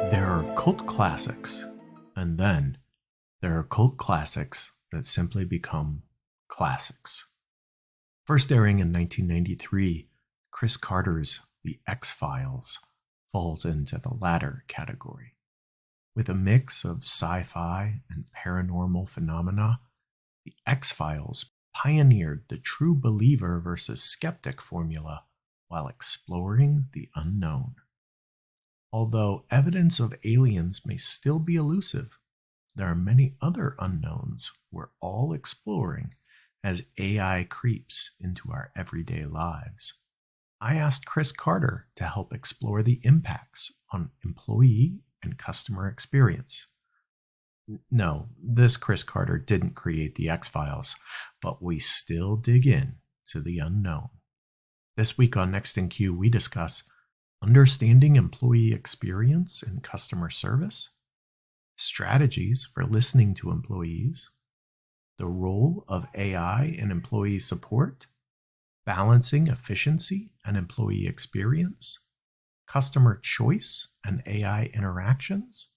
There are cult classics, and then there are cult classics that simply become classics. First airing in 1993, Chris Carter's The X-Files falls into the latter category. With a mix of sci-fi and paranormal phenomena, The X-Files pioneered the true believer versus skeptic formula while exploring the unknown. Although evidence of aliens may still be elusive, there are many other unknowns we're all exploring as AI creeps into our everyday lives. I asked Chris Carter to help explore the impacts on employee and customer experience. No, this Chris Carter didn't create the X-Files, but we still dig in to the unknown. This week on Next in Queue, we discuss understanding employee experience and customer service, strategies for listening to employees, the role of AI in employee support, balancing efficiency and employee experience, customer choice and AI interactions,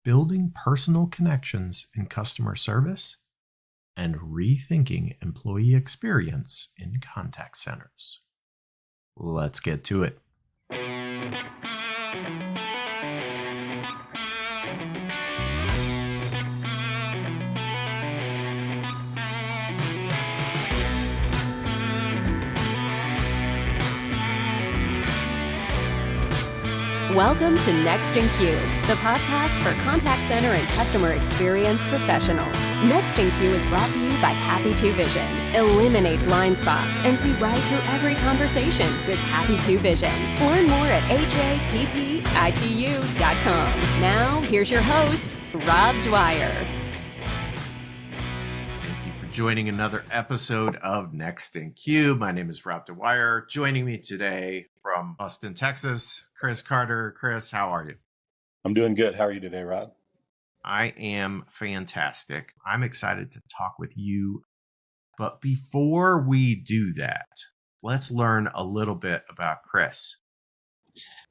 building personal connections in customer service, and rethinking employee experience in contact centers. Let's get to it. Welcome to Next in Queue, the podcast for contact center and customer experience professionals. Next in Queue is brought to you by Happy 2 Vision. Eliminate blind spots and see right through every conversation with Happy 2 Vision. Learn more at happitu.com. Now, here's your host, Rob Dwyer. Joining another episode of Next in Queue. My name is Rob Dwyer. Joining me today from Austin, Texas, Chris Carter. Chris, how are you? I'm doing good. How are you today, Rob? I am fantastic. I'm excited to talk with you. But before we do that, let's learn a little bit about Chris.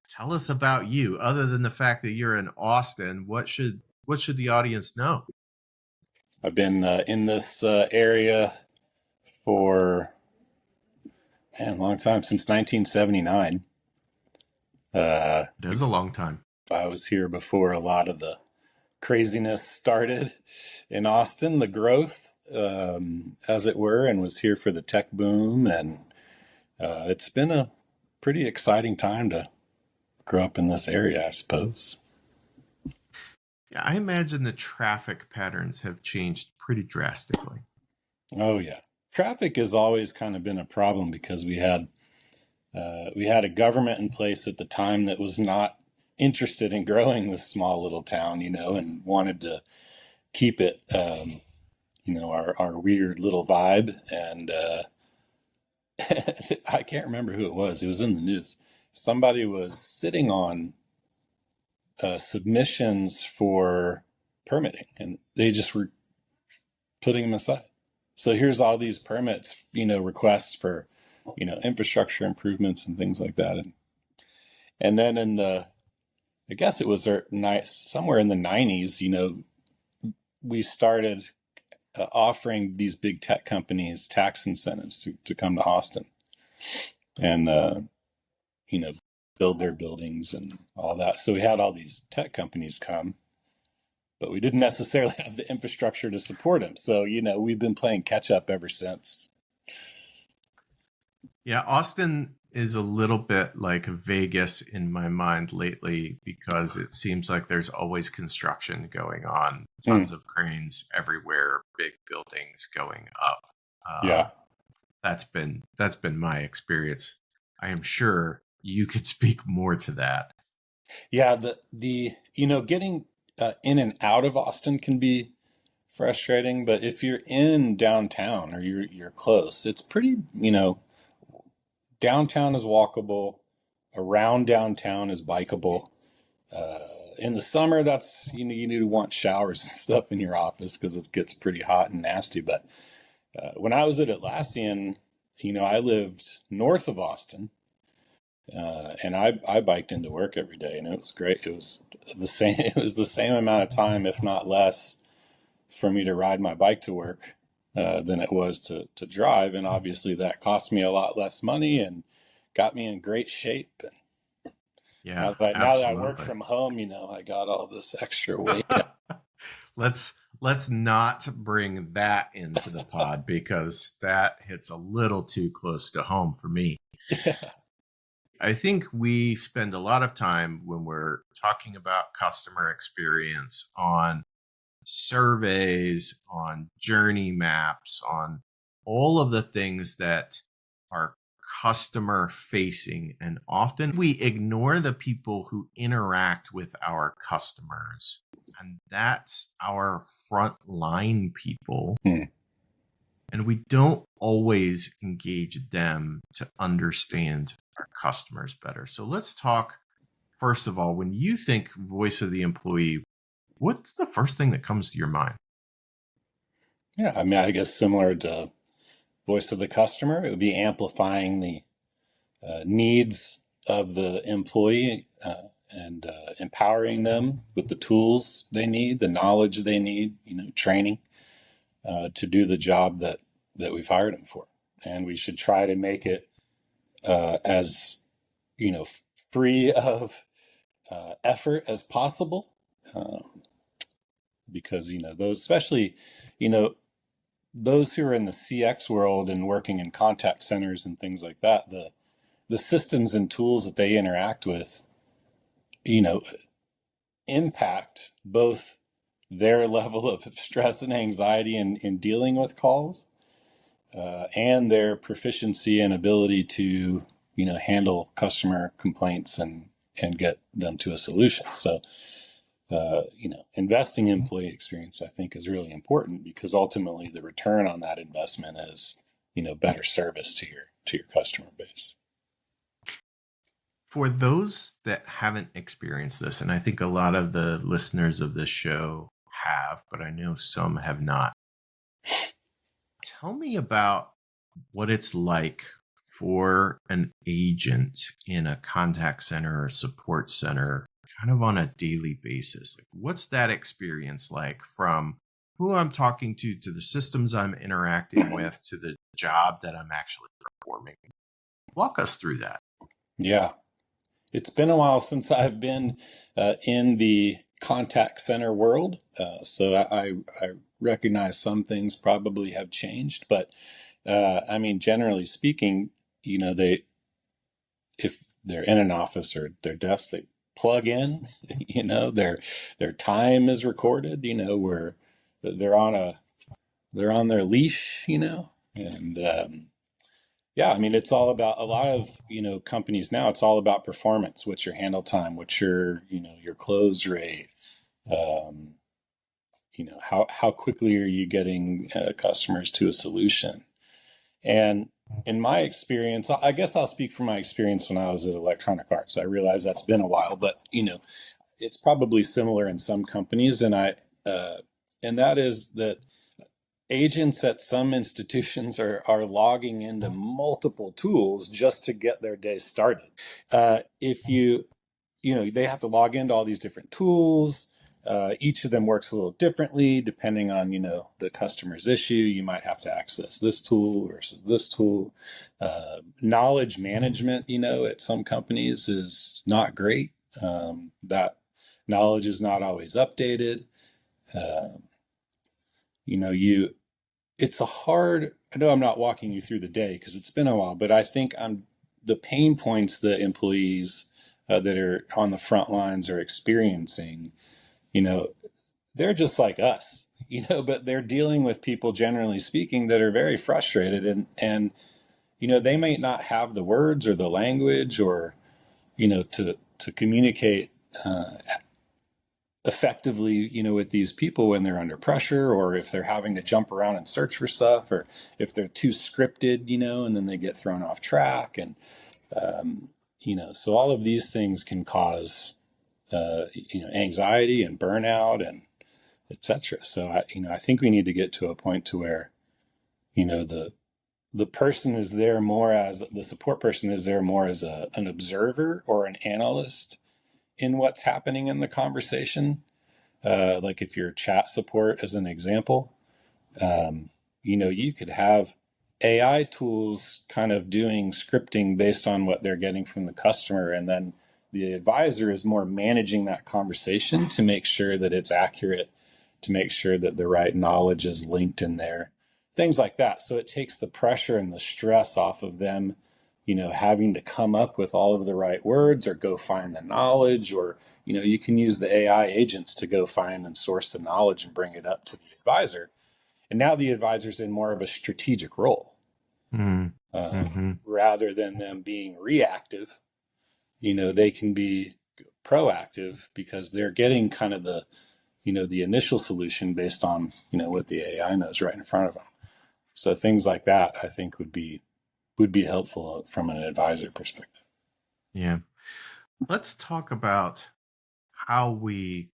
Tell us about you. Other than the fact that you're in Austin, what should the audience know? I've been in this area for a long time, since 1979. It is a long time. I was here before a lot of the craziness started in Austin, the growth, as it were, and was here for the tech boom. And it's been a pretty exciting time to grow up in this area, I suppose. Yeah, I imagine the traffic patterns have changed pretty drastically. Oh, yeah. Traffic has always kind of been a problem because we had a government in place at the time that was not interested in growing this small little town, and wanted to keep it, our weird little vibe. And I can't remember who it was. It was in the news. Somebody was sitting on submissions for permitting, and they just were putting them aside. So here's all these permits, requests for, infrastructure improvements and things like that. And then I guess it was somewhere in the 90s, we started offering these big tech companies tax incentives to come to Austin and, build their buildings and all that. So we had all these tech companies come, but we didn't necessarily have the infrastructure to support them. So, we've been playing catch up ever since. Yeah, Austin is a little bit like Vegas in my mind lately because it seems like there's always construction going on, tons of cranes everywhere, big buildings going up. Yeah, that's been my experience. I am sure you could speak more to that. Yeah, the getting in and out of Austin can be frustrating, but if you're in downtown or you're close, it's pretty, downtown is walkable, around downtown is bikeable. In the summer, that's you need to want showers and stuff in your office because it gets pretty hot and nasty. But when I was at Atlassian, I lived north of Austin, and I biked into work every day, and it was great. It was the same. It was the same amount of time, if not less, for me to ride my bike to work than it was to drive. And obviously, that cost me a lot less money and got me in great shape. And Yeah, now that I work absolutely. from home, I got all this extra weight. Let's not bring that into the pod because that hits a little too close to home for me. Yeah. I think we spend a lot of time when we're talking about customer experience on surveys, on journey maps, on all of the things that are customer facing. And often we ignore the people who interact with our customers. And that's our frontline people. Hmm. And we don't always engage them to understand our customers better. So let's talk, first of all, when you think voice of the employee, what's the first thing that comes to your mind? Yeah, I mean, I guess similar to voice of the customer, it would be amplifying the needs of the employee and empowering them with the tools they need, the knowledge they need, training to do the job that we've hired them for. And we should try to make it as free of effort as possible, because those, especially those who are in the CX world and working in contact centers and things like that, the systems and tools that they interact with, impact both their level of stress and anxiety in dealing with calls, and their proficiency and ability to, handle customer complaints and get them to a solution. So, investing in employee experience, I think, is really important because ultimately the return on that investment is, better service to your customer base. For those that haven't experienced this, and I think a lot of the listeners of this show have, but I know some have not, tell me about what it's like for an agent in a contact center or support center kind of on a daily basis. Like, what's that experience like from who I'm talking to the systems I'm interacting with to the job that I'm actually performing? Walk us through that. Yeah. It's been a while since I've been in the contact center world. So I recognize some things probably have changed, but I mean, generally speaking, if they're in an office or their desk, they plug in, their time is recorded, where they're they're on their leash, and yeah, I mean, it's all about a lot of, companies now, it's all about performance. What's your handle time? What's your close rate? Um, how quickly are you getting customers to a solution? And in my experience, I guess I'll speak from my experience when I was at Electronic Arts. I realize that's been a while, but it's probably similar in some companies, and that is that agents at some institutions are logging into multiple tools just to get their day started. If they have to log into all these different tools. Each of them works a little differently depending on, the customer's issue. You might have to access this tool versus this tool. Knowledge management, at some companies is not great. That knowledge is not always updated. Uh, it's I know I'm not walking you through the day because it's been a while, but I think the pain points that employees that are on the front lines are experiencing, they're just like us, but they're dealing with people, generally speaking, that are very frustrated and they may not have the words or the language or, to communicate effectively, with these people when they're under pressure, or if they're having to jump around and search for stuff, or if they're too scripted, and then they get thrown off track. And, so all of these things can cause, anxiety and burnout and etc. So I think we need to get to a point to where, the person is there more as the support person is there more as an observer or an analyst in what's happening in the conversation. Like if you're chat support, as an example, you could have AI tools kind of doing scripting based on what they're getting from the customer. And then the advisor is more managing that conversation to make sure that it's accurate, to make sure that the right knowledge is linked in there, things like that. So it takes the pressure and the stress off of them, having to come up with all of the right words or go find the knowledge, or, you can use the AI agents to go find and source the knowledge and bring it up to the advisor. And now the advisor's in more of a strategic role, rather than them being reactive. They can be proactive because they're getting kind of the initial solution based on, what the AI knows right in front of them. So things like that, I think would be helpful from an advisor perspective. Yeah. Let's talk about how we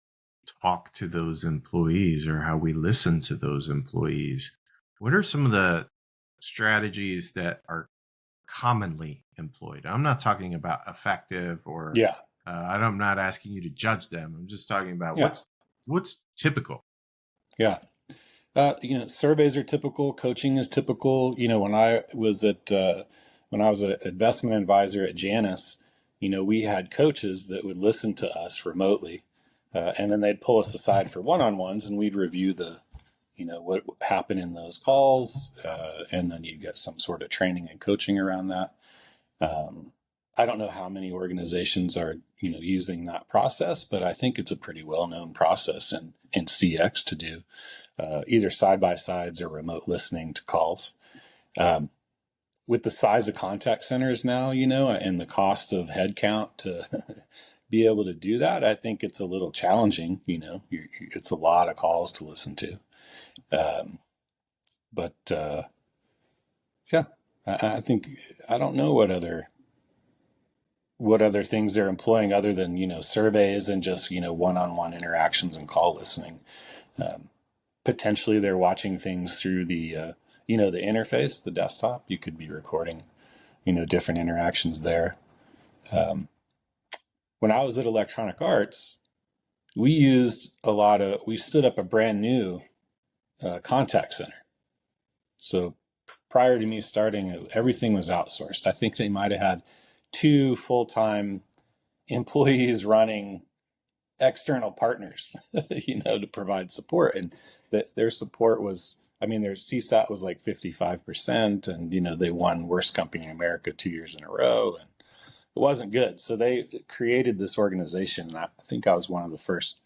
talk to those employees or how we listen to those employees. What are some of the strategies that are commonly employed? I'm not talking about effective or Yeah. I'm not asking you to judge them. I'm just talking about what's typical. Yeah. Surveys are typical. Coaching is typical. When I was an investment advisor at Janus, we had coaches that would listen to us remotely, and then they'd pull us aside for one-on-ones, and we'd review what happened in those calls, and then you'd get some sort of training and coaching around that. I don't know how many organizations are using that process, but I think it's a pretty well-known process in CX to do. Either side-by-sides or remote listening to calls. With the size of contact centers now, and the cost of headcount to be able to do that, I think it's a little challenging. It's a lot of calls to listen to. I think, I don't know what other things they're employing other than, surveys and just, one-on-one interactions and call listening. Potentially they're watching things through the the interface, the desktop. You could be recording different interactions there. When I was at Electronic Arts, we stood up a brand new contact center. So prior to me starting, everything was outsourced. I think they might have had 2 full-time employees running external partners, to provide support. And their support was, their CSAT was like 55%, and, they won Worst Company in America 2 years in a row, and it wasn't good. So they created this organization. And I think I was one of the first,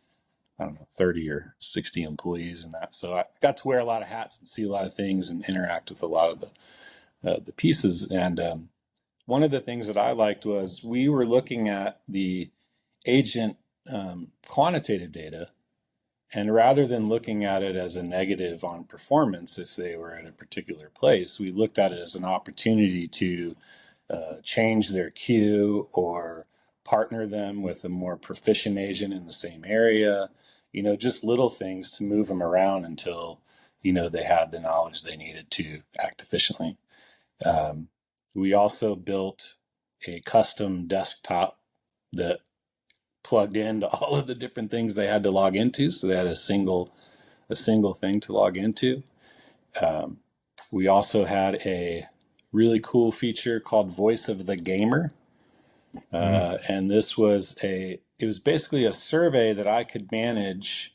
30 or 60 employees in that. So I got to wear a lot of hats and see a lot of things and interact with a lot of the pieces. And one of the things that I liked was we were looking at the agent quantitative data, and rather than looking at it as a negative on performance if they were at a particular place, we looked at it as an opportunity to change their queue or partner them with a more proficient agent in the same area, just little things to move them around until they had the knowledge they needed to act efficiently. We also built a custom desktop that plugged into all of the different things they had to log into. So they had a single thing to log into. We also had a really cool feature called Voice of the Gamer. And this was it was basically a survey that I could manage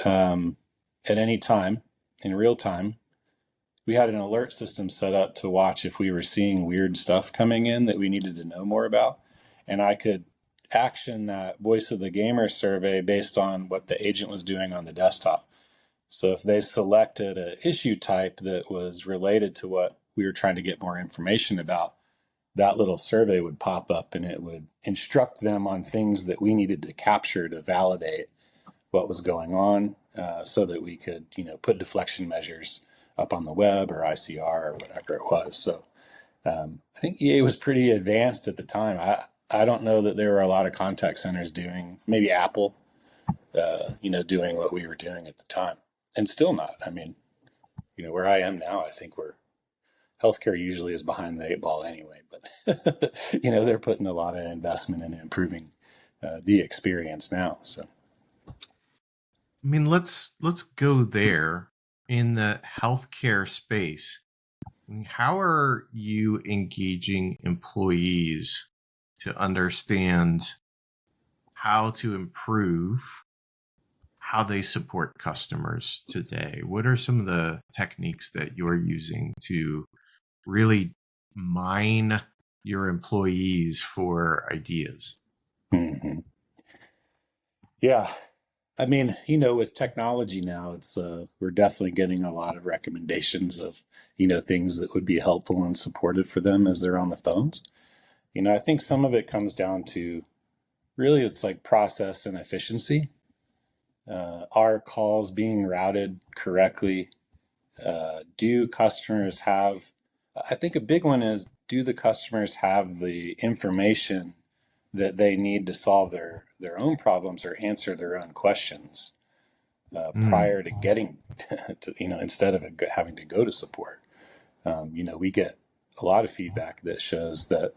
at any time in real time. We had an alert system set up to watch if we were seeing weird stuff coming in that we needed to know more about. And I could action that Voice of the Gamer survey based on what the agent was doing on the desktop. So if they selected an issue type that was related to what we were trying to get more information about, that little survey would pop up and it would instruct them on things that we needed to capture to validate what was going on, so that we could, put deflection measures up on the web or ICR or whatever it was. So I think EA was pretty advanced at the time. I don't know that there were a lot of contact centers doing, maybe Apple, doing what we were doing at the time, and still not. I mean, where I am now, I think healthcare usually is behind the eight ball anyway, but they're putting a lot of investment in improving the experience now. So, I mean, let's go there in the healthcare space. I mean, how are you engaging employees to understand how to improve how they support customers today? What are some of the techniques that you're using to really mine your employees for ideas? mhm. Yeah. I mean, with technology now, it's we're definitely getting a lot of recommendations of, things that would be helpful and supportive for them as they're on the phones. I think some of it comes down to really it's like process and efficiency. Are calls being routed correctly? Do customers have, I think a big one is, do the customers have the information that they need to solve their own problems or answer their own questions Mm, prior to getting to, instead of having to go to support? We get a lot of feedback that shows that,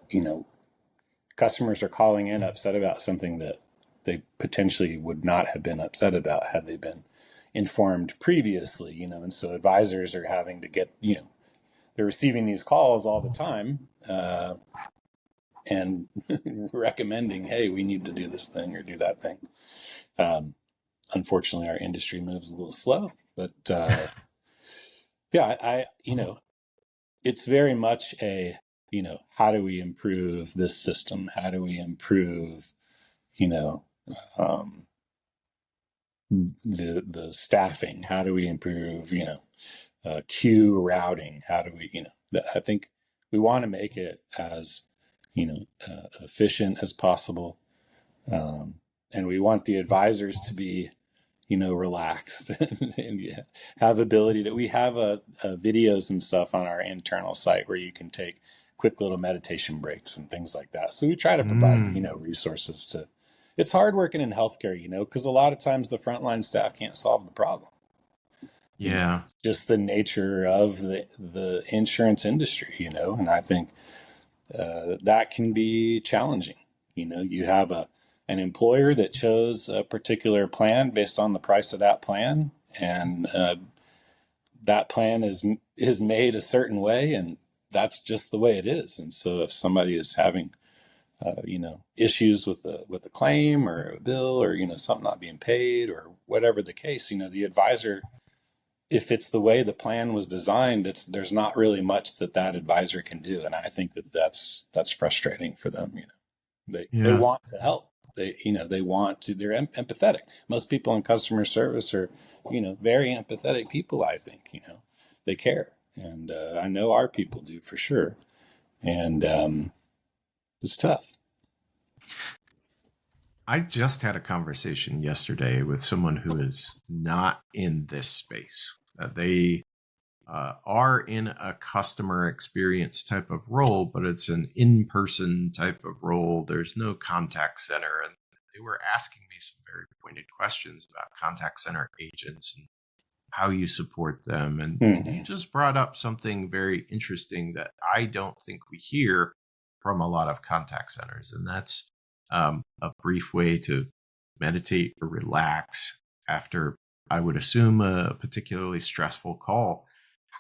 customers are calling in upset about something that they potentially would not have been upset about had they been informed previously, and so advisors are having to get, they're receiving these calls all the time, and recommending, hey, we need to do this thing or do that thing. Unfortunately, our industry moves a little slow, but yeah, it's very much how do we improve this system? How do we improve, you know, um, the staffing? How do we improve, queue routing? How do we, I think we want to make it as, efficient as possible. And we want the advisors to be, relaxed and have ability to, we have videos and stuff on our internal site where you can take quick little meditation breaks and things like that. So we try to provide, mm, resources to, it's hard working in healthcare, because a lot of times the frontline staff can't solve the problem. yeah. Just the nature of the insurance industry, and I think that can be challenging. You have an employer that chose a particular plan based on the price of that plan, and that plan is made a certain way, and that's just the way it is. And so, if somebody is having issues with a claim or a bill, or something not being paid or whatever the case, the advisor, if it's the way the plan was designed, there's not really much that advisor can do, and I think that's frustrating for them. They Yeah. want to help. They want to. They're empathetic. Most people in customer service are, very empathetic people. I think they care, and I know our people do for sure. And it's tough. I just had a conversation yesterday with someone who is not in this space. They are in a customer experience type of role, but it's an in person type of role. There's no contact center. And they were asking me some very pointed questions about contact center agents and how you support them. And you Hmm. just brought up something very interesting that I don't think we hear from a lot of contact centers. And that's a brief way to meditate or relax after, I would assume, a particularly stressful call.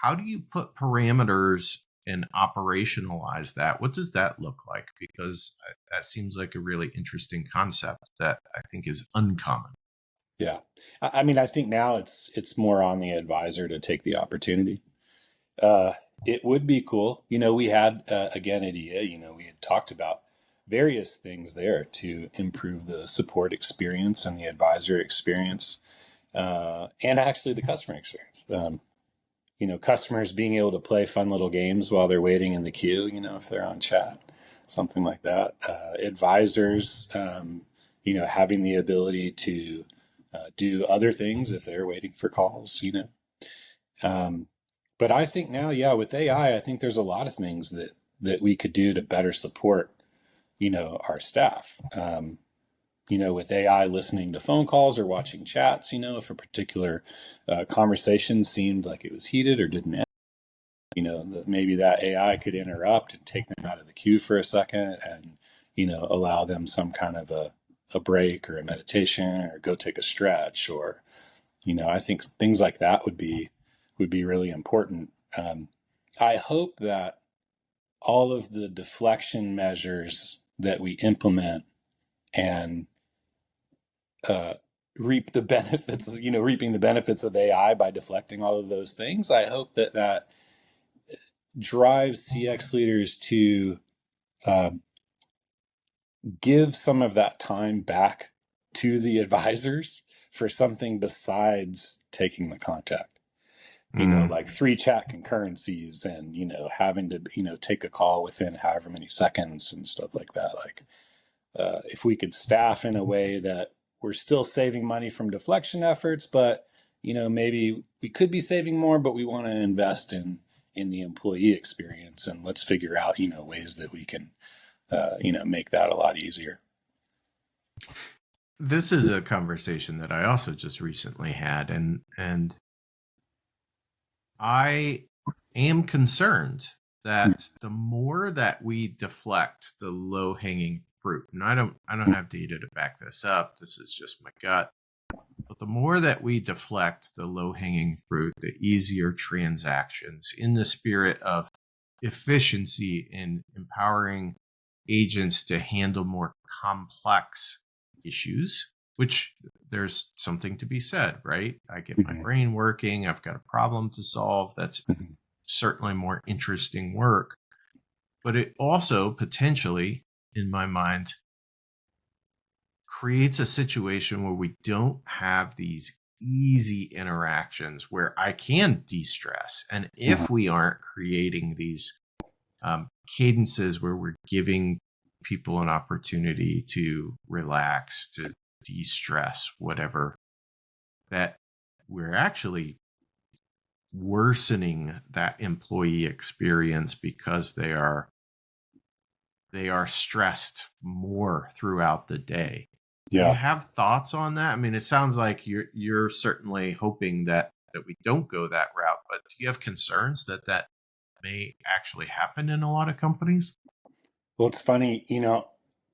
How do you put parameters and operationalize that? What does that look like? Because that seems like a really interesting concept that I think is uncommon. Yeah, I mean, I think now it's more on the advisor to take the opportunity. Uh, it would be cool. We had, again, at EA, we had talked about various things there to improve the support experience and the advisor experience, and actually the customer experience. Customers being able to play fun little games while they're waiting in the queue, if they're on chat, something like that. Advisors, having the ability to do other things if they're waiting for calls, But I think now, yeah, with AI, I think there's a lot of things that we could do to better support, our staff. With AI listening to phone calls or watching chats, if a particular conversation seemed like it was heated or didn't end, maybe that AI could interrupt and take them out of the queue for a second and, allow them some kind of a break or a meditation or go take a stretch or, I think things like that would be really important. I hope that all of the deflection measures that we implement and reaping the benefits of AI by deflecting all of those things. I hope that drives CX leaders to give some of that time back to the advisors for something besides taking the contact. Like 3 chat concurrencies and, having to, take a call within however many seconds and stuff like that. Like, if we could staff in a way that we're still saving money from deflection efforts, but, maybe we could be saving more, but we want to invest in the employee experience. And let's figure out, ways that we can, make that a lot easier. This is a conversation that I also just recently had, and I am concerned that the more that we deflect the low-hanging fruit, and I don't have data to back this up, this is just my gut, but the more that we deflect the low-hanging fruit, the easier transactions in the spirit of efficiency in empowering agents to handle more complex issues, which there's something to be said, right? I get my brain working. I've got a problem to solve. That's certainly more interesting work. But it also potentially, in my mind, creates a situation where we don't have these easy interactions where I can de-stress. And if we aren't creating these cadences where we're giving people an opportunity to relax, to de-stress, whatever, that we're actually worsening that employee experience because they are stressed more throughout the day. Yeah. Do you have thoughts on that? I mean, it sounds like you're certainly hoping that we don't go that route, but do you have concerns that may actually happen in a lot of companies? Well, it's funny,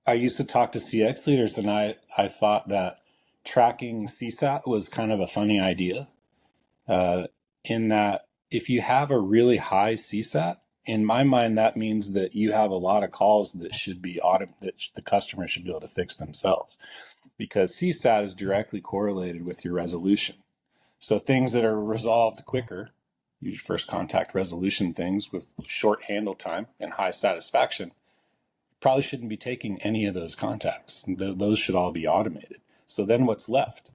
I used to talk to CX leaders and I thought that tracking CSAT was kind of a funny idea, in that if you have a really high CSAT, in my mind, that means that you have a lot of calls that should be that the customer should be able to fix themselves, because CSAT is directly correlated with your resolution. So things that are resolved quicker, your first contact resolution things with short handle time and high satisfaction, probably shouldn't be taking any of those contacts. Those should all be automated. So then what's left?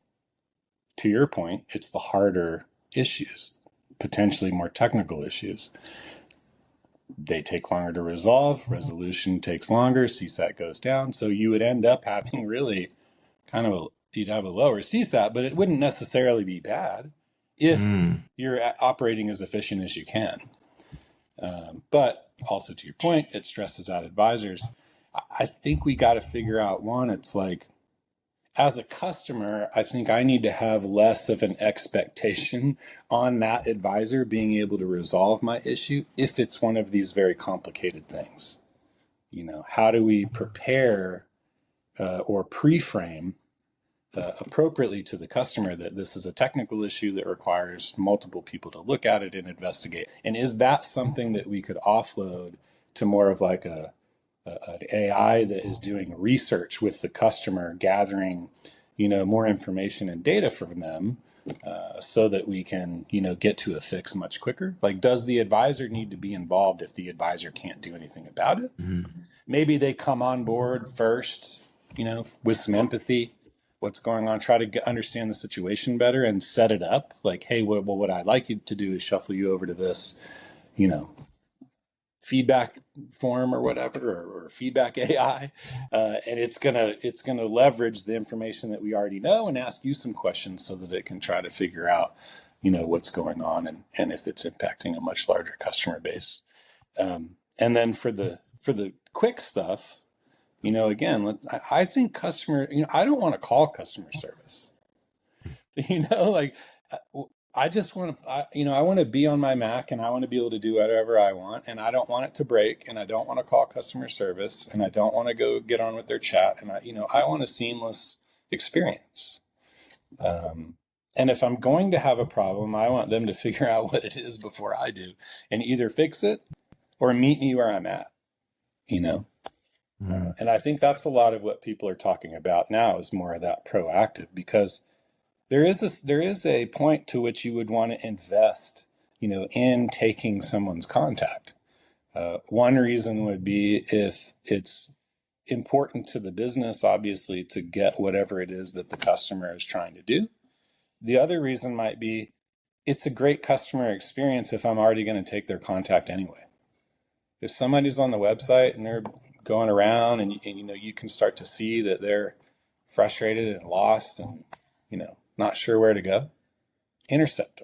To your point, it's the harder issues, potentially more technical issues. They take longer to resolve, resolution takes longer, CSAT goes down. So you would end up having really you'd have a lower CSAT, but it wouldn't necessarily be bad if you're operating as efficient as you can. But also to your point, it stresses out advisors. I think we got to figure out, one, it's like, as a customer, I think I need to have less of an expectation on that advisor being able to resolve my issue if it's one of these very complicated things. How do we prepare or pre-frame appropriately to the customer that this is a technical issue that requires multiple people to look at it and investigate? And is that something that we could offload to more of like an AI that is doing research with the customer, gathering, more information and data from them, so that we can, get to a fix much quicker? Like, does the advisor need to be involved if the advisor can't do anything about it? Maybe they come on board first, with some empathy, what's going on, try to understand the situation better and set it up. Like, hey, what I'd like you to do is shuffle you over to this, feedback form or whatever, or feedback AI, and it's gonna leverage the information that we already know and ask you some questions so that it can try to figure out, what's going on, and if it's impacting a much larger customer base. And then for the quick stuff, again, I think I don't want to call customer service. Like I just want to, I want to be on my Mac and I want to be able to do whatever I want, and I don't want it to break, and I don't want to call customer service, and I don't want to go get on with their chat, and I want a seamless experience. And if I'm going to have a problem, I want them to figure out what it is before I do, and either fix it or meet me where I'm at. And I think that's a lot of what people are talking about now, is more of that proactive, because there is a point to which you would want to invest, in taking someone's contact. One reason would be if it's important to the business, obviously, to get whatever it is that the customer is trying to do. The other reason might be it's a great customer experience if I'm already going to take their contact anyway. If somebody's on the website and they're going around and you can start to see that they're frustrated and lost and, not sure where to go, intercept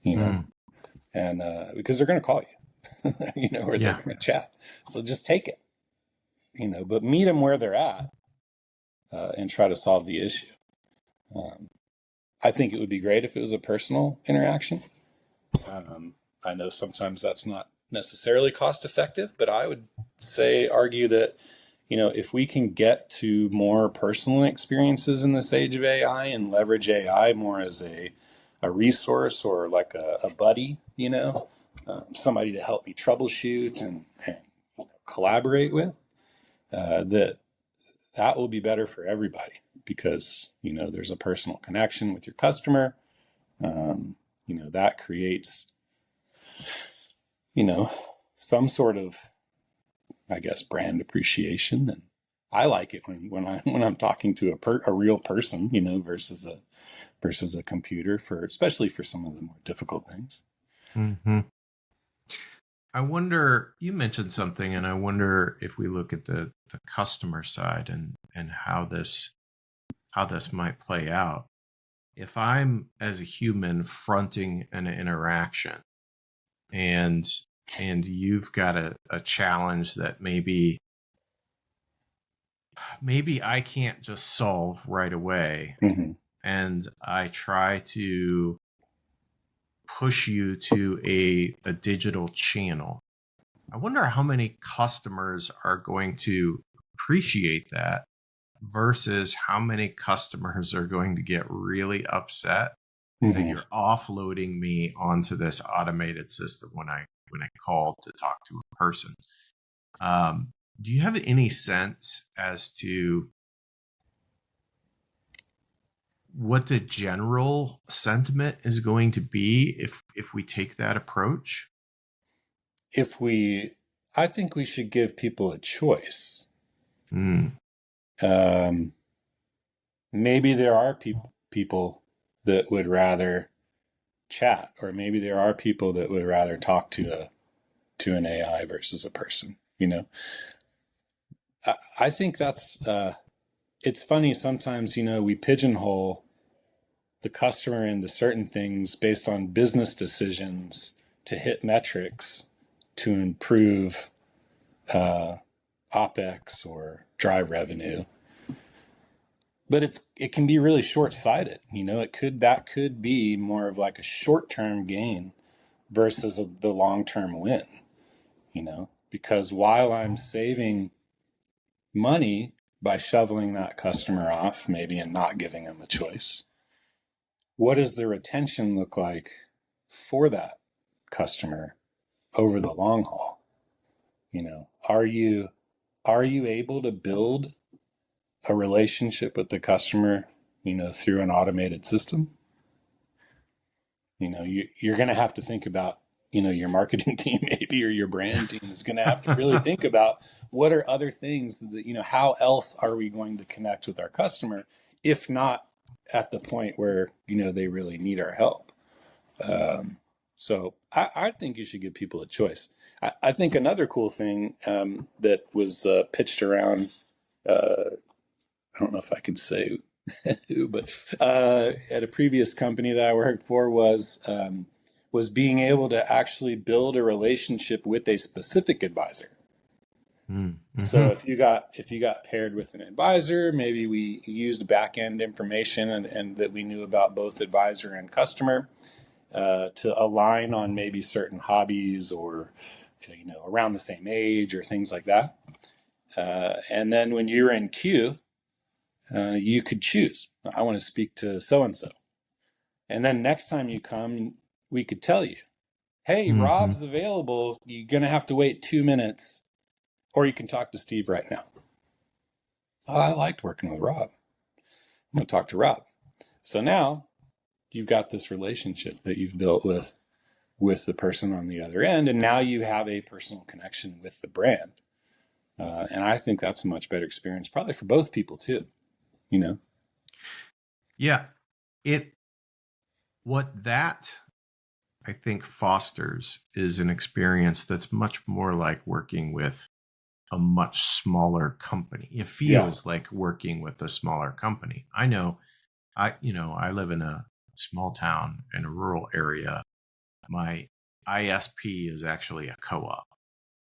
them, and because they're going to call you, or they're going to chat. So just take it, but meet them where they're at, and try to solve the issue. I think it would be great if it was a personal interaction. I know sometimes that's not necessarily cost effective, but I would argue that, if we can get to more personal experiences in this age of AI and leverage AI more as a resource, or like a buddy, somebody to help me troubleshoot and collaborate with, that will be better for everybody, because, there's a personal connection with your customer. That creates, some sort of, I guess, brand appreciation. And I like it when I'm talking to a real person, versus a computer, especially for some of the more difficult things. Mm-hmm. I wonder, you mentioned something, and I wonder if we look at the customer side and how this might play out. If I'm, as a human, fronting an interaction, and you've got a challenge that maybe I can't just solve right away, and I try to push you to a digital channel. I wonder how many customers are going to appreciate that versus how many customers are going to get really upset that you're offloading me onto this automated system when I call to talk to a person. Do you have any sense as to what the general sentiment is going to be if we take that approach? I think we should give people a choice. Maybe there are people that would rather chat, or maybe there are people that would rather talk to an AI versus a person. I think that's it's funny sometimes. We pigeonhole the customer into certain things based on business decisions to hit metrics to improve OpEx or drive revenue. But it can be really short-sighted. That could be more of like a short-term gain versus the long-term win. Because while I'm saving money by shoveling that customer off, maybe, and not giving them a choice, what does the retention look like for that customer over the long haul? Are you able to build a relationship with the customer, through an automated system? You're going to have to think about, your marketing team, maybe, or your brand team is going to have to really think about what are other things that, how else are we going to connect with our customer, if not at the point where, they really need our help. So I think you should give people a choice. I think another cool thing that was pitched around, I don't know if I could say who, but at a previous company that I worked for was being able to actually build a relationship with a specific advisor. So Mm-hmm. if you got paired with an advisor, maybe we used back end information and that we knew about both advisor and customer to align on maybe certain hobbies or around the same age or things like that. And then when you're in queue, you could choose. I want to speak to so and so, and then next time you come, we could tell you, "Hey, Mm-hmm. Rob's available. You're gonna have to wait 2 minutes, or you can talk to Steve right now." Oh, I liked working with Rob. I'm gonna talk to Rob. So now you've got this relationship that you've built with the person on the other end, and now you have a personal connection with the brand. And I think that's a much better experience, probably for both people too. You know? Yeah. It what that I think fosters is an experience that's much more like working with a much smaller company. It Yeah. feels like working with a smaller company. I know I live in a small town in a rural area. My ISP is actually a co-op.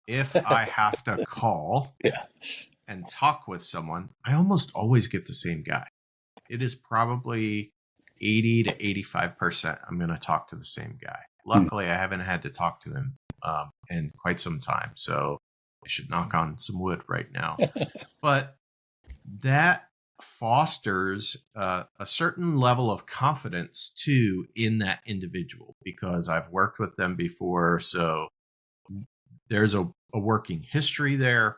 If I have to call Yeah. and talk with someone, I almost always get the same guy. It is probably 80 to 85% I'm going to talk to the same guy. Hmm. Luckily, I haven't had to talk to him in quite some time. So I should knock on some wood right now. But that fosters a certain level of confidence too in that individual because I've worked with them before. So there's a working history there.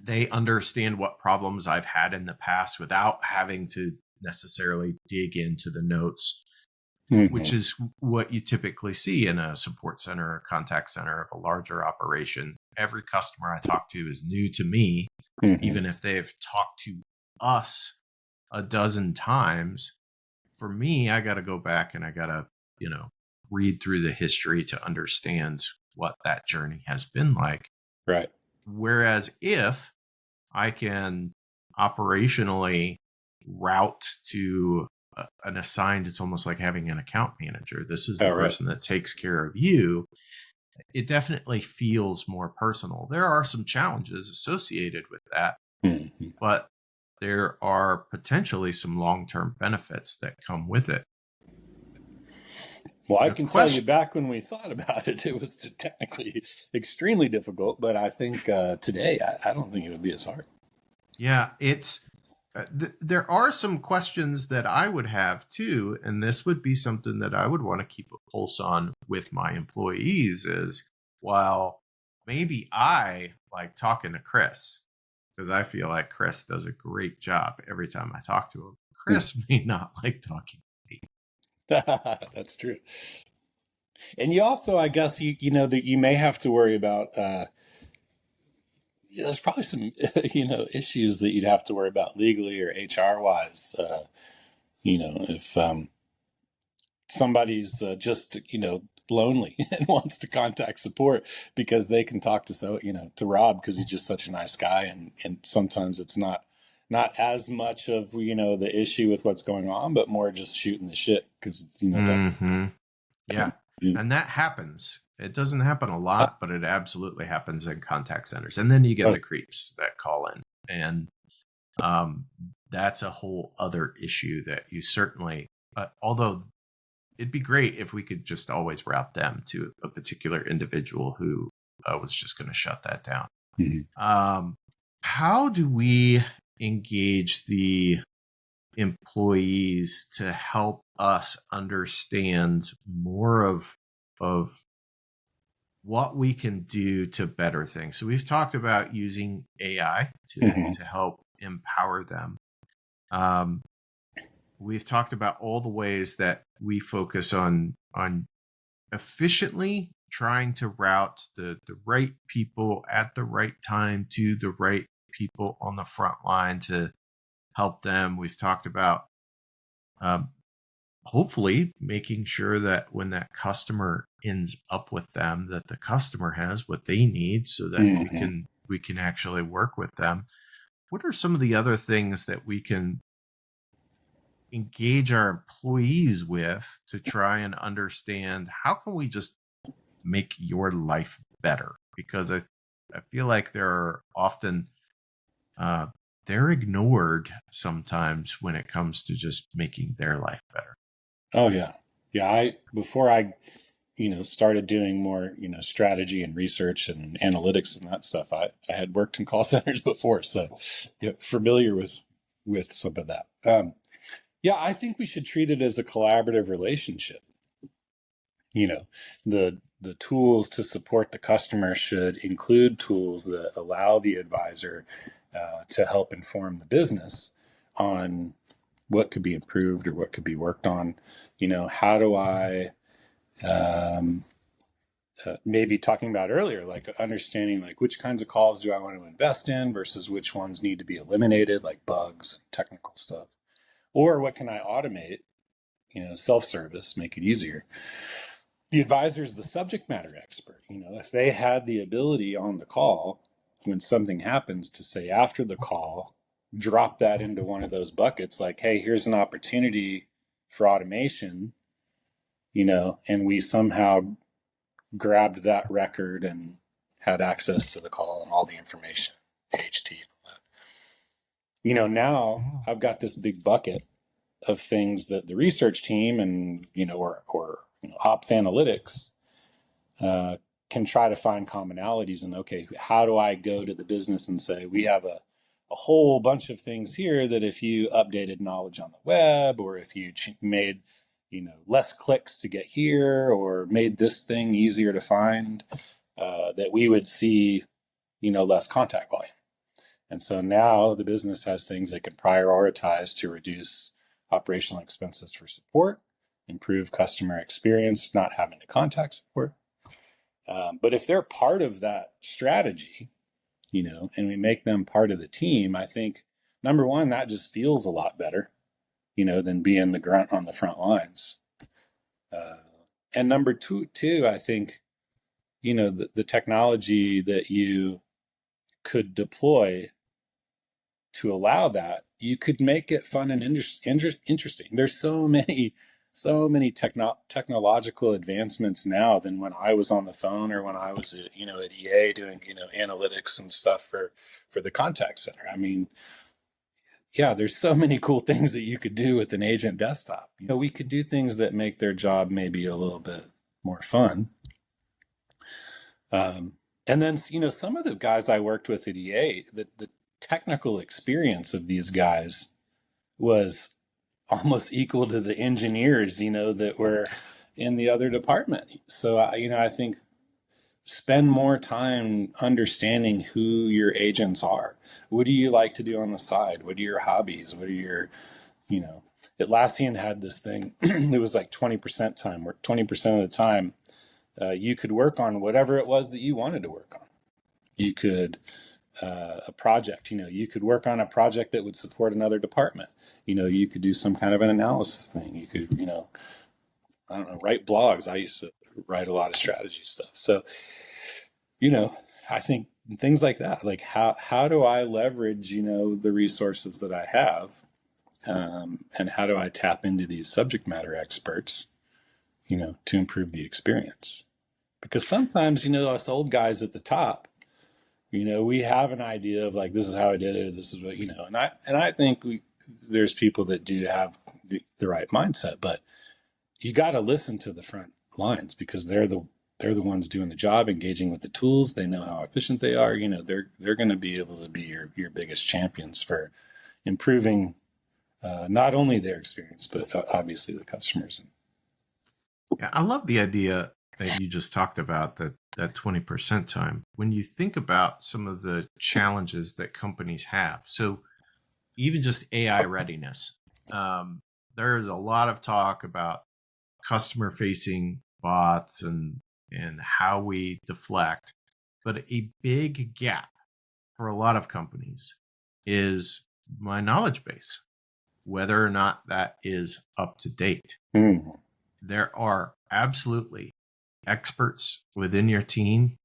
They understand what problems I've had in the past without having to necessarily dig into the notes, which Mm-hmm. is what you typically see in a support center or contact center of a larger operation. Every customer I talk to is new to me, Mm-hmm. even if they've talked to us a dozen times. For me, I got to go back and I got to, read through the history to understand what that journey has been like. Right. Whereas if I can operationally route to an assigned, it's almost like having an account manager. This is the Oh, right. person that takes care of you. It definitely feels more personal. There are some challenges associated with that, Mm-hmm. but there are potentially some long-term benefits that come with it. Well, I The can tell you question, back when we thought about it, it was technically extremely difficult, but I think today, I don't think it would be as hard. yeah, it's there are some questions that I would have too, and this would be something that I would want to keep a pulse on with my employees. Is while maybe I like talking to Chris because I feel like Chris does a great job every time I talk to him. Hmm. Chris may not like talking to me. That's true. And you also, I guess, you know that you may have to worry about. There's probably some issues that you'd have to worry about legally or HR wise. If somebody's just lonely and wants to contact support because they can talk to to Rob because he's just such a nice guy, and sometimes it's not as much of the issue with what's going on, but more just shooting the shit because Mm-hmm. Yeah. that. And that happens. It doesn't happen a lot, but it absolutely happens in contact centers. And then you get the creeps that call in. And um, that's a whole other issue that you certainly, although it'd be great if we could just always route them to a particular individual who was just going to shut that down. Mhm. How do we engage the employees to help us understand more of what we can do to better things? So we've talked about using AI Mhm. to help empower them. Um, we've talked about all the ways that we focus on efficiently trying to route the right people at the right time to the right people on the front line to help them. We've talked about um, hopefully making sure that when that customer ends up with them, that the customer has what they need so that Hmm. we can actually work with them. What are some of the other things that we can engage our employees with to try and understand how can we just make your life better? Because I feel like there are often uh, they're ignored sometimes when it comes to just making their life better. Oh yeah. Yeah. Before I, started doing more, strategy and research and analytics and that stuff, I had worked in call centers before. So yeah, familiar with some of that. Yeah, I think we should treat it as a collaborative relationship. You know, the tools to support the customer should include tools that allow the advisor to help inform the business on what could be improved or what could be worked on. How do I maybe talking about earlier, like understanding like which kinds of calls do I want to invest in versus which ones need to be eliminated, like bugs, technical stuff, or what can I automate, self-service, make it easier. The advisor is the subject matter expert. If they had the ability on the call when something happens to say after the call, drop that into one of those buckets, like, hey, here's an opportunity for automation, and we somehow grabbed that record and had access to the call and all the information, AHT. Now I've got this big bucket of things that the research team and, or ops analytics uh, can try to find commonalities. And okay, how do I go to the business and say, we have a whole bunch of things here that if you updated knowledge on the web, or if you made, less clicks to get here, or made this thing easier to find, that we would see, less contact volume. And so now the business has things they can prioritize to reduce operational expenses for support, improve customer experience, not having to contact support. But if they're part of that strategy, and we make them part of the team, I think number one, that just feels a lot better, than being the grunt on the front lines. Uh, and number two, I think, the technology that you could deploy to allow that, you could make it fun and interesting. There's so many technological advancements now than when I was on the phone or when I was at EA doing analytics and stuff for the contact center. I mean, yeah, there's so many cool things that you could do with an agent desktop. We could do things that make their job maybe a little bit more fun. And then, some of the guys I worked with at EA, the technical experience of these guys was almost equal to the engineers, that were in the other department. So, I think spend more time understanding who your agents are. What do you like to do on the side? What are your hobbies? What are your, Atlassian had this thing. It was like 20% time, where 20% of the time you could work on whatever it was that you wanted to work on. You could a project, you could work on a project that would support another department. You could do some kind of an analysis thing. You could, I don't know, write blogs. I used to write a lot of strategy stuff. So, I think things like that, like how do I leverage, the resources that I have, and how do I tap into these subject matter experts, to improve the experience? Because sometimes, us old guys at the top, we have an idea of like, this is how I did it. This is what, and I think there's people that do have the right mindset, but you got to listen to the front lines because they're the ones doing the job, engaging with the tools. They know how efficient they are. They're going to be able to be your biggest champions for improving not only their experience, but obviously the customers. Yeah, I love the idea that you just talked about, that 20% time. When you think about some of the challenges that companies have, so even just AI readiness, there's a lot of talk about customer facing bots and how we deflect. But a big gap for a lot of companies is my knowledge base. whether or not that is up to date. Mm. There are absolutely experts within your team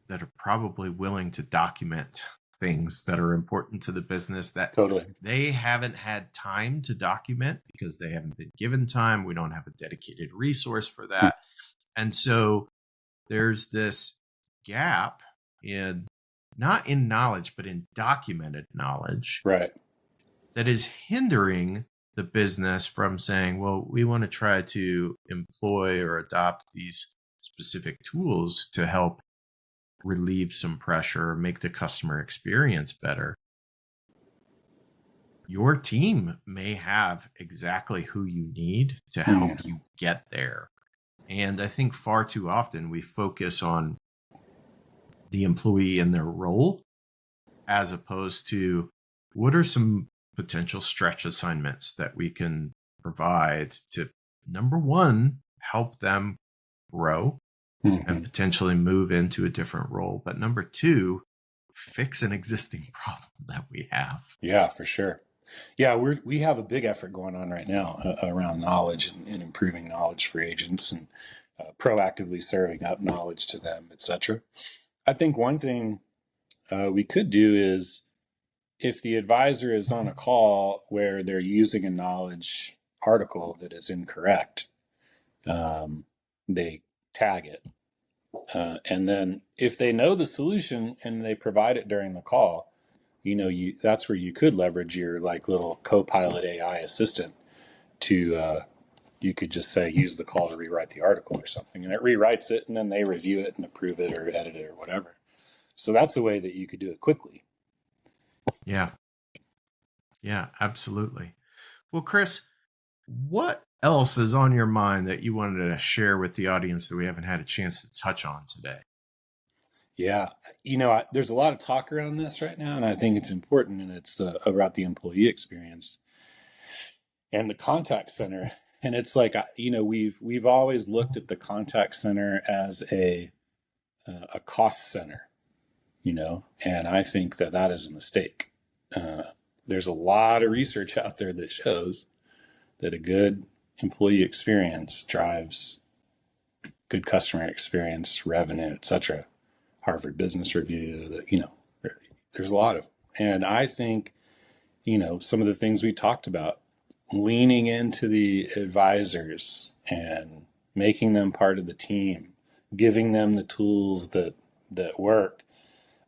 that are probably willing to document things that are important to the business that Totally. they haven't had time to document because they haven't been given time. We don't have a dedicated resource for that. And so there's this gap in not in knowledge, but in documented knowledge Right. that is hindering the business from saying, well, we want to try to employ or adopt these specific tools to help relieve some pressure, make the customer experience better. Your team may have exactly who you need to help you get there. And I think far too often we focus on the employee and their role as opposed to what are some potential stretch assignments that we can provide to, number one, help them grow and potentially move into a different role. But number two, fix an existing problem that we have. Yeah, for sure. Yeah, we have a big effort going on right now around knowledge and improving knowledge for agents and proactively serving up knowledge to them, etc. I think one thing we could do is if the advisor is on a call where they're using a knowledge article that is incorrect, they tag it. And then if they know the solution and they provide it during the call, that's where you could leverage your like little co-pilot AI assistant to you could just say use the call to rewrite the article or something, and it rewrites it, and then they review it and approve it or edit it or whatever. So that's a way that you could do it quickly. Yeah, absolutely. Well, Chris, what else is on your mind that you wanted to share with the audience that we haven't had a chance to touch on today? Yeah, there's a lot of talk around this right now, and I think it's important, and it's about the employee experience and the contact center. And it's like, we've always looked at the contact center as a cost center, and I think that is a mistake. There's a lot of research out there that shows that a good employee experience drives good customer experience, revenue, etc. Harvard Business Review, there's a lot of, and I think, some of the things we talked about, leaning into the advisors and making them part of the team, giving them the tools that work,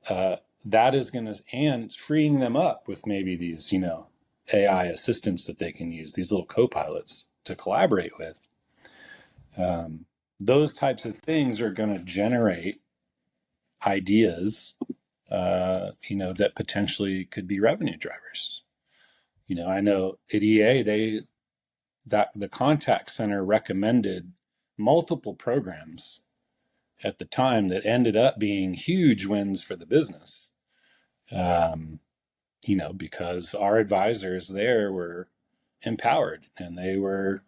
that is going to, and freeing them up with maybe these, AI assistants that they can use, these little co-pilots to collaborate with. Those types of things are going to generate ideas, that potentially could be revenue drivers. I know at EA, the contact center recommended multiple programs at the time that ended up being huge wins for the business. Because our advisors there were empowered, and they were,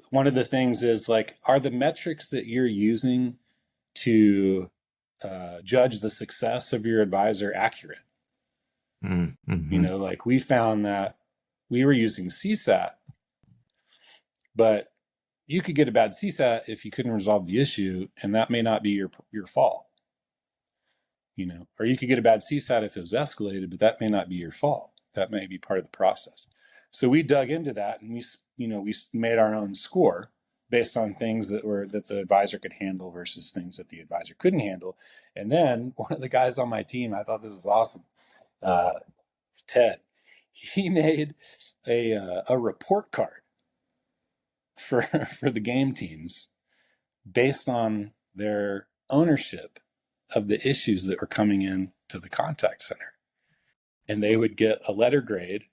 one of the things is like, are the metrics that you're using to judge the success of your advisor accurate? Like we found that we were using CSAT, but you could get a bad CSAT if you couldn't resolve the issue, and that may not be your fault. Or you could get a bad CSAT if it was escalated, but that may not be your fault. That may be part of the process. So we dug into that, and we made our own score based on things that the advisor could handle versus things that the advisor couldn't handle. And then one of the guys on my team, I thought this was awesome, Ted, he made a report card for the game teams based on their ownership of the issues that were coming in to the contact center. And they would get a letter grade,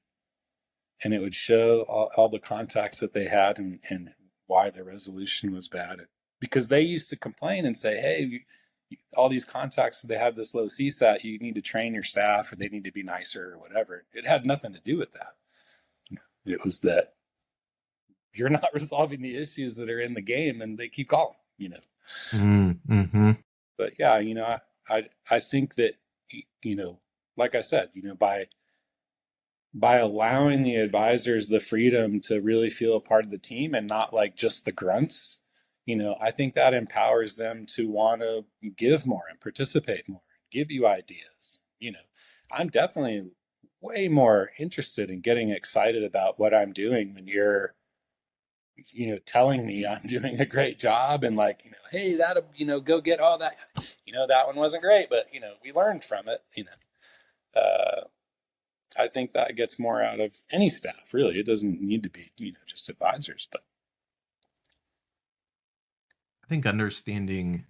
and it would show all the contacts that they had and why the resolution was bad. Because they used to complain and say, hey, all these contacts, they have this low CSAT, you need to train your staff, or they need to be nicer or whatever. It had nothing to do with that. It was that you're not resolving the issues that are in the game, and they keep calling, But yeah, I think that, like I said, by by allowing the advisors the freedom to really feel a part of the team and not like just the grunts, I think that empowers them to want to give more and participate more, give you ideas. I'm definitely way more interested in getting excited about what I'm doing when you're, telling me I'm doing a great job and like, hey, that'll, go get all that, that one wasn't great, but, we learned from it, uh, I think that gets more out of any staff, really. It doesn't need to be, just advisors, but I think understanding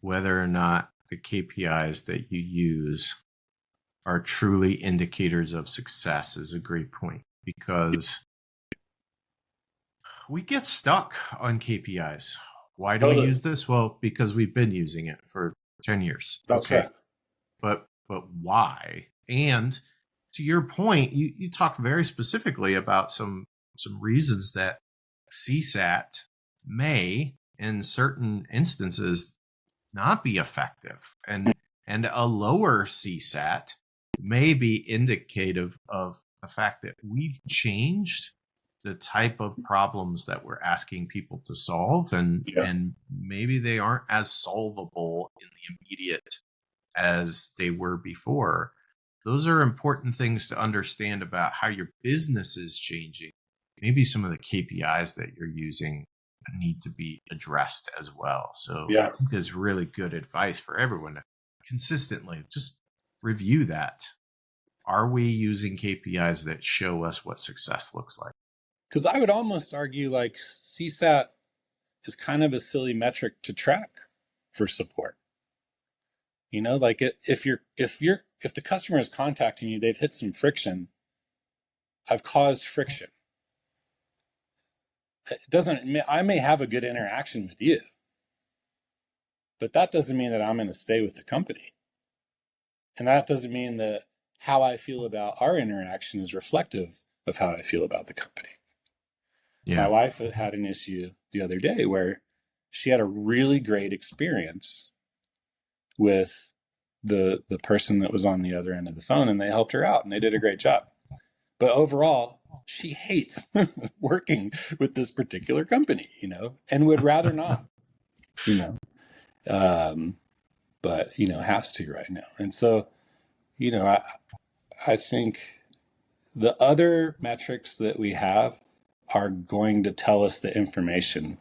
whether or not the KPIs that you use are truly indicators of success is a great point, because we get stuck on KPIs. Why do we totally. use this? Well, because we've been using it for 10 years. That's Okay. right. But why? And to your point, you talked very specifically about some reasons that CSAT may, in certain instances, not be effective, and a lower CSAT may be indicative of the fact that we've changed the type of problems that we're asking people to solve, Yeah. and maybe they aren't as solvable in the immediate as they were before. Those are important things to understand about how your business is changing. Maybe some of the KPIs that you're using need to be addressed as well. So Yeah. I think there's really good advice for everyone to consistently just review that. Are we using KPIs that show us what success looks like? Because I would almost argue like CSAT is kind of a silly metric to track for support. Like if the customer is contacting you, they've hit some friction. I've caused friction. I may have a good interaction with you, but that doesn't mean that I'm going to stay with the company. And that doesn't mean that how I feel about our interaction is reflective of how I feel about the company. Yeah. My wife had an issue the other day where she had a really great experience with the person that was on the other end of the phone, and they helped her out and they did a great job. But overall, she hates working with this particular company, and would rather not, but, has to right now. And so, I think the other metrics that we have are going to tell us the information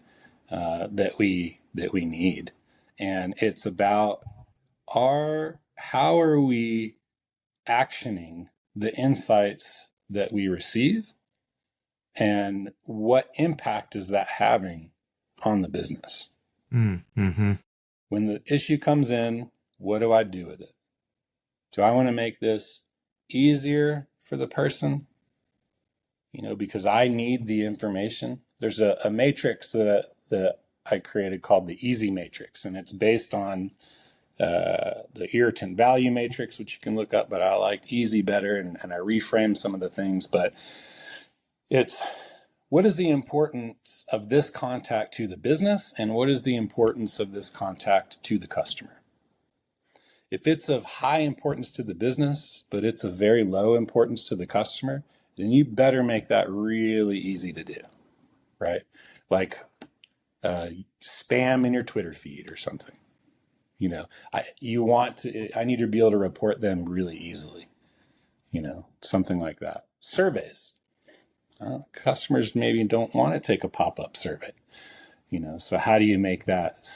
that we need. And it's about how are we actioning the insights that we receive, and what impact is that having on the business? Mm-hmm. When the issue comes in, what do I do with it? Do I want to make this easier for the person? Because I need the information. There's a matrix that I created called the Easy Matrix, and it's based on the irritant value matrix, which you can look up, but I liked Easy better, and I reframed some of the things. But it's, what is the importance of this contact to the business, and what is the importance of this contact to the customer? If it's of high importance to the business, but it's of very low importance to the customer, then you better make that really easy to do, right? Like spam in your Twitter feed or something. I need to be able to report them really easily, something like that. Surveys. Customers maybe don't want to take a pop-up survey, so how do you make that,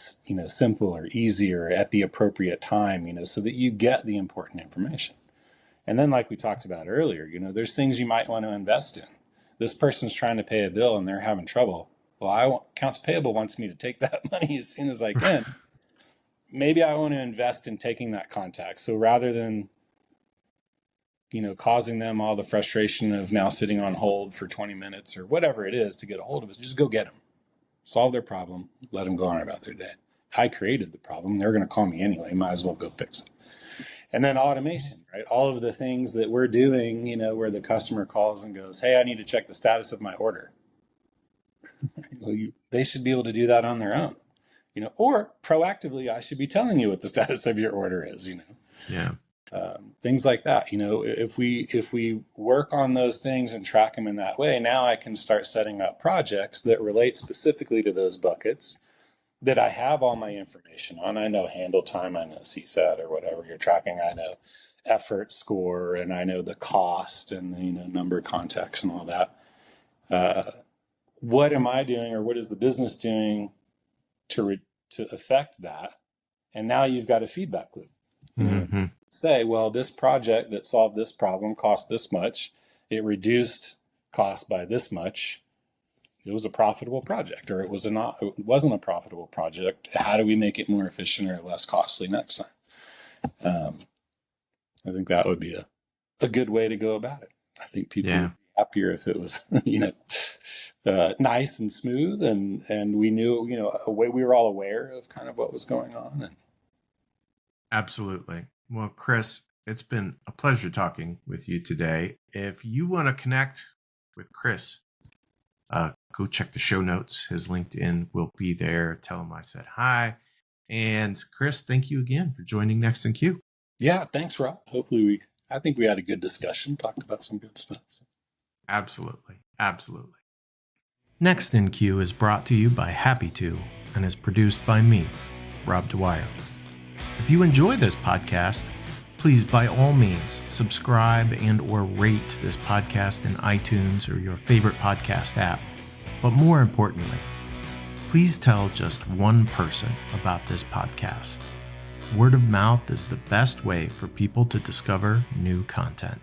simple or easier at the appropriate time, so that you get the important information. And then, like we talked about earlier, there's things you might want to invest in. This person's trying to pay a bill and they're having trouble. Well, accounts payable wants me to take that money as soon as I can. Maybe I want to invest in taking that contact. So rather than, causing them all the frustration of now sitting on hold for 20 minutes or whatever it is to get a hold of us, just go get them, solve their problem, let them go on about their day. I created the problem. They're going to call me anyway. Might as well go fix it. And then automation, right? All of the things that we're doing, where the customer calls and goes, hey, I need to check the status of my order. Well, they should be able to do that on their own, or proactively, I should be telling you what the status of your order is, Yeah. Things like that. If we work on those things and track them in that way, now I can start setting up projects that relate specifically to those buckets that I have all my information on. I know handle time, I know CSAT or whatever you're tracking, I know effort score, and I know the cost and number of contacts and all that. What am I doing, or what is the business doing to affect that? And now you've got a feedback loop. Mm-hmm. Say, well, this project that solved this problem cost this much. It reduced cost by this much. It was a profitable project, or it wasn't a profitable project. How do we make it more efficient or less costly next time? I think that would be a good way to go about it. I think people would be happier if it was, nice and smooth, and we knew, we were all aware of kind of what was going on. Absolutely. Well, Chris, it's been a pleasure talking with you today. If you want to connect with Chris, go check the show notes. His LinkedIn will be there. Tell him I said hi. And Chris, thank you again for joining Next in Queue. Yeah, thanks, Rob. Hopefully I think we had a good discussion, talked about some good stuff. Absolutely. Absolutely. Next in Queue is brought to you by Happy To and is produced by me, Rob Dwyer. If you enjoy this podcast, please by all means subscribe and or rate this podcast in iTunes or your favorite podcast app. But more importantly, please tell just one person about this podcast. Word of mouth is the best way for people to discover new content.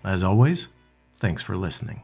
As always, thanks for listening.